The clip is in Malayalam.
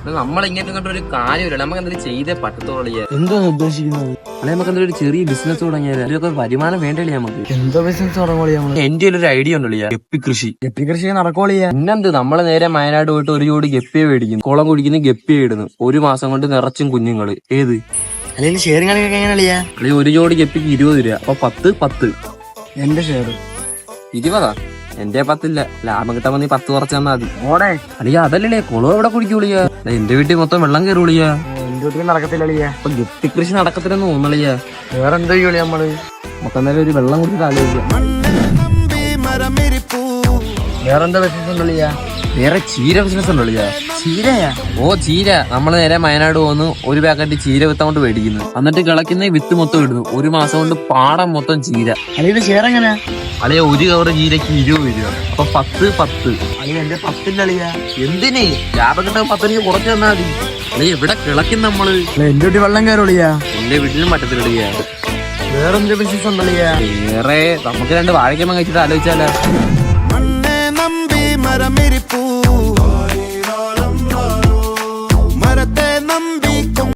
നമ്മളിങ്ങനെ കണ്ടൊരു കാര്യമില്ല, നമുക്ക് എന്തെങ്കിലും ചെയ്തേ പറ്റത്തോളിയാ. എന്താണ് ഉദ്ദേശിക്കുന്നത്? അല്ലെങ്കിൽ നമുക്ക് എന്തെങ്കിലും ഒരു ചെറിയ ബിസിനസ് തുടങ്ങിയാൽ ഇതിലൊക്കെ വരുമാനം വേണ്ടല്ലേ നമുക്ക്? എന്താ ബിസിനസ് തുടങ്ങോളിയാ? എന്റെ ഒരു ഐഡിയ ഉണ്ടല്ലോ, ഗപ്പി കൃഷി. ഗപ്പി കൃഷി നടക്കോളിയാ? പിന്നെന്ത്, നമ്മള് നേരെ വയനാട് പോയിട്ട് ഒരു ജോഡി ഗപ്പിയെ മേടിക്കുന്നു, കുളം കുടിക്കുന്നു, ഗപ്പിയെ ഇടുന്നു. ഒരു മാസം കൊണ്ട് നിറച്ചും കുഞ്ഞുങ്ങള്. ഏത് അല്ലെങ്കിൽ ഷെയറിംഗ് കളിയൊക്കെ എങ്ങനെയാ? അല്ലെങ്കിൽ ഒരു ജോഡി ഗപ്പിക്ക് 20 രൂപ. അപ്പൊ 10. എന്റെ ഷെയർ 20. എന്റെ 10 ലാഭം കിട്ടാൻ നീ 10 കുറച്ച് തന്നാ മതി. ഓടെ അളിയ അതല്ലേ കുളം എവിടെ കുടിക്കൂളിയാ? എന്റെ വീട്ടിൽ മൊത്തം വെള്ളം കയറുളിയാ. എന്റെ വീട്ടിൽ നടക്കത്തില്ല. അപ്പൊ ഗപ്പി കൃഷി നടക്കത്തില്ലെന്ന് തോന്നളിയാ. വേറെ എന്താ ചെയ്യോളി നമ്മള്? നമുക്ക് എന്തായാലും ഒരു വെള്ളം കുടിച്ചിട്ട് ആലോചിക്കാം. വേറെന്താ ബിസിനസ് ഉണ്ടല്ലിയാ? വേറെ ചീര ബിസിനസ് ഉണ്ടളിയാ. ചീരയാ? ഓ ചീര. നമ്മള് നേരെ വയനാട് പോകുന്നു, ഒരു പാക്കറ്റ് ചീര വിത്ത് കൊണ്ട് മേടിക്കുന്നു, എന്നിട്ട് കിളക്കുന്ന വിത്ത് മൊത്തം ഇടുന്നു. ഒരു മാസം കൊണ്ട് പാടം മൊത്തം ചീര. അല്ലെങ്കിൽ ഷെയർ എങ്ങനെയാ? അളിയ ഒരു കവറ് ചീരക്ക് 20 രൂപ. അപ്പൊ 10. അല്ലെങ്കിൽ എന്റെ 10 എന്തിന് ലാഭം കിട്ടാൻ 10 കുറച്ച് തന്നാ മതി. അളിയ ഇവിടെ കിളക്കും നമ്മള്. എന്റെ വീട്ടിൽ വെള്ളം കയറോളിയാ? എന്റെ വീട്ടിലും പറ്റത്തില്ല. വേറെന്താ ബിസിനസ് ഉണ്ടല്ലിയാ? വേറെ നമുക്ക് 2 വാഴക്കമ്മ കഴിച്ചിട്ട് ആലോചിച്ചാലോ? മണ്ണെ നമ്പി മരമിരിപ്പൂ